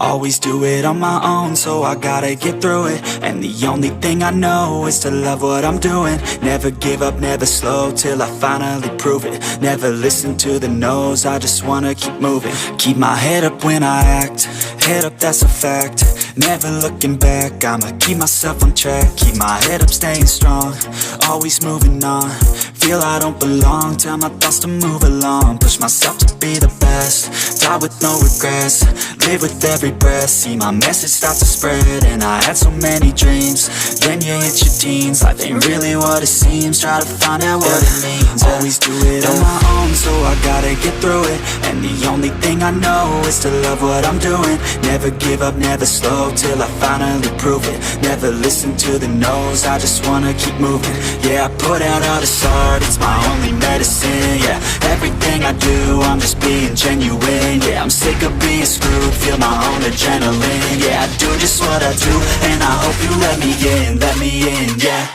Always do it on my own, so I gotta get through it. And the only thing I know is to love what I'm doing. Never give up, never slow, till I finally prove it. Never listen to the no's, I just wanna keep moving. Keep my head up when I act, head up, that's a fact. Never looking back, I'ma keep myself on track. Keep my head up, staying strong, always moving on. Feel I don't belong, tell my thoughts to move along. Push myself to be the best, die with no regrets. Live with every breath, see my message start to spread. And I had so many dreams, then you hit your teens. Life ain't really what it seems, try to find out what it means. Always do it on my own, so I gotta get through it. And the only thing I know is to love what I'm doing. Never give up, never slow, till I finally prove it. Never listen to the no's, I just wanna keep moving. Yeah, I put out all this art, it's my only medicine. Yeah, everything I do, I'm just being genuine. Yeah, I'm sick of being screwed, feel my own adrenaline. Yeah, I do just what I do, and I hope you let me in, yeah.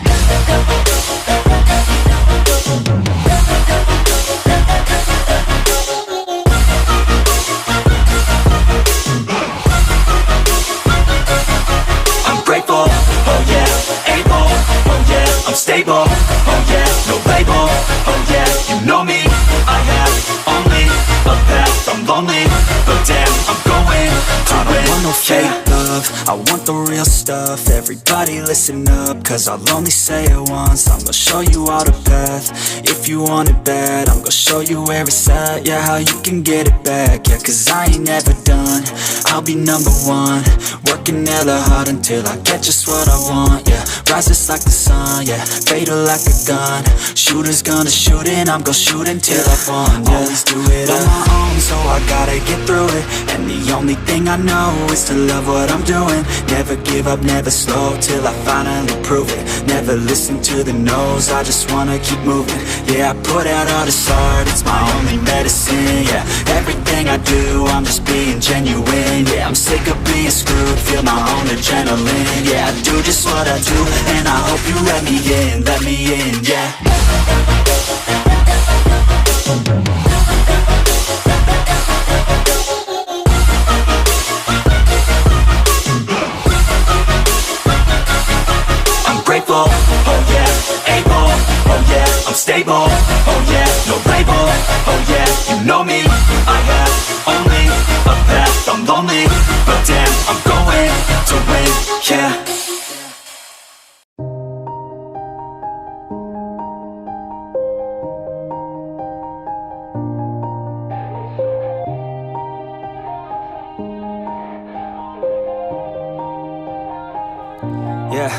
I'm grateful, oh yeah, able, oh yeah, I'm stable, oh yeah, no label, oh yeah, you know me, I have only a path, I'm lonely, but damn, I'm going to win. I don't want no fake love, I want the real stuff. Everybody listen up, cause I'll only say it once. I'm gonna show you all the path, if you want it bad. I'm gonna show you where it's at, yeah, how you can get it back. Yeah, cause I ain't never done, I'll be number one. Working hella hard until I get just what I want, yeah. Rises like the sun, yeah, fatal like a gun. Shooters gonna shoot and I'm gonna shoot until I won, yeah. Always do it on my own, so I gotta get through it. And the only thing I know is to love what I'm doing. Never give up, never slow, till I finally prove it. Never listen to the no's, I just wanna keep moving. Yeah, I put out all this art, it's my only medicine. Yeah, everything I do, I'm just being genuine. Yeah, I'm sick of being screwed, feel my own adrenaline. Yeah, I do just what I do, and I hope you let me in, yeah. I'm grateful, oh yeah, able, oh yeah, I'm stable, oh yeah, no label, oh yeah, you know me, I have only a path, I'm lonely, but damn, I'm going to win, yeah. Yeah.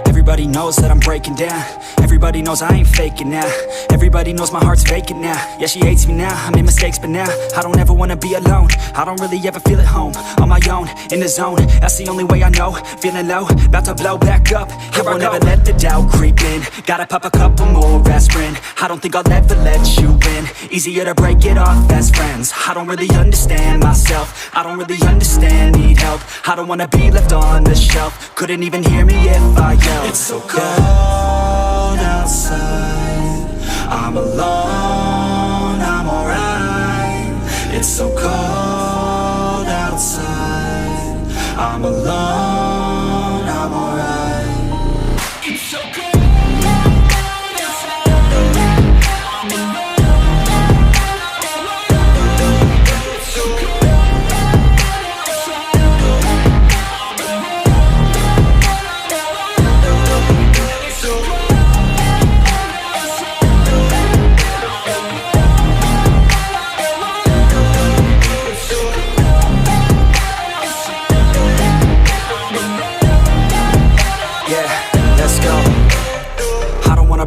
Everybody knows that I'm breaking down. Everybody knows I ain't faking now. Everybody knows my heart's vacant now. Yeah, she hates me now, I made mistakes but now I don't ever wanna be alone. I don't really ever feel at home. On my own, in the zone, that's the only way I know. Feeling low, about to blow back up. Here I won't ever let the doubt creep in. Gotta pop a couple more aspirin. I don't think I'll ever let you in. Easier to break it off best friends. I don't really understand myself, I don't really understand, need help. I don't wanna be left on the shelf. Couldn't even hear me if I yelled. It's so cold outside, I'm alone, I'm alright. It's so cold outside, I'm alone, I'm alright. It's so cold.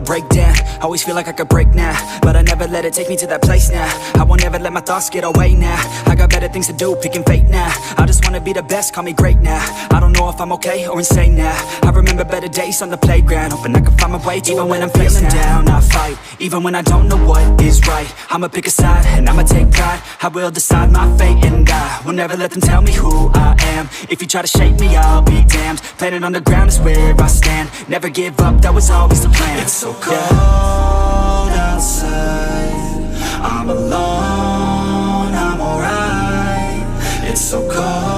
Break down, always feel like I could break now, but I never let it take me to that place now. I won't ever let my thoughts get away now. I got better things to do, picking fate now. I just wanna be the best, call me great now. I don't know if I'm okay or insane now. I remember better days on the playground, hoping I can find my way. Even when I'm feeling down, I fight. Even when I don't know what is right, I'ma pick a side and I'ma take pride. I will decide my fate and I will never let them tell me who I am. If you try to shape me, I'll be damned. Planet on the ground is where I stand. Never give up, that was always the plan. It's so cold outside, I'm alone, I'm alright. It's so cold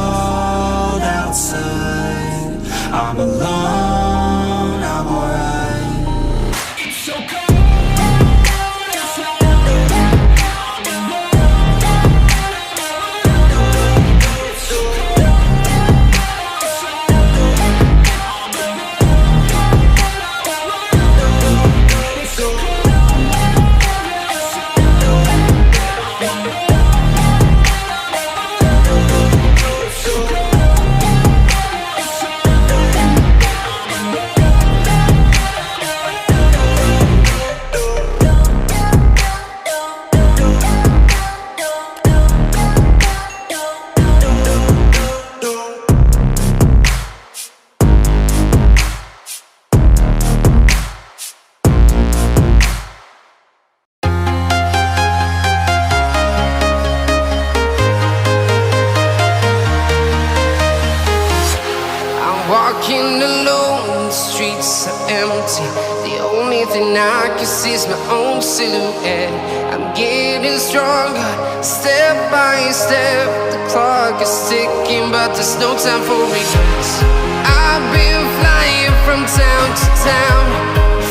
and I can see my own silhouette. I'm getting stronger, step by step. The clock is ticking, but there's no time for regrets. I've been flying from town to town,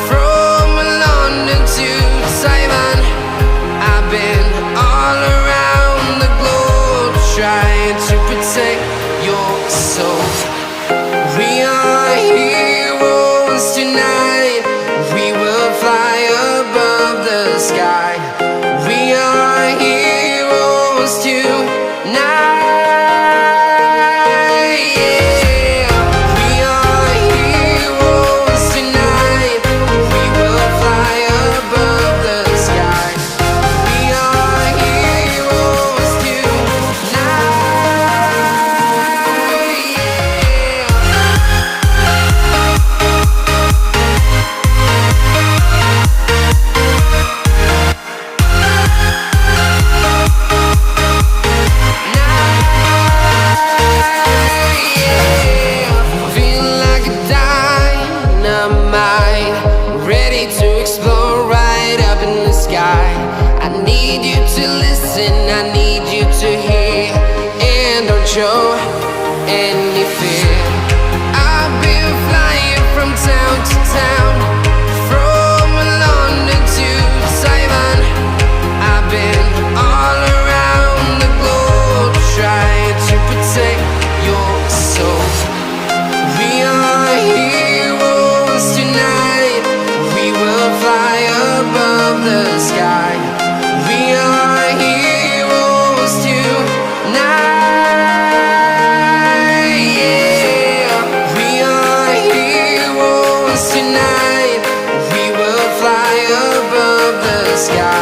from London to Taiwan. I've been all around the globe, trying to protect your soul. We are heroes tonight. We will fly above the sky. We are heroes tonight. Yeah. We are heroes tonight. We will fly above the sky. We are heroes tonight. Feeling like a dynamite, ready to explode right up in the sky. I need you to listen, I need you to hear, and don't show any fear. I've been flying from town to town, from London to Taiwan. I've been all around the globe, trying to protect your soul. We are heroes tonight. We will fly above the sky. We are heroes tonight. Yeah. We are heroes tonight. We will fly above the sky.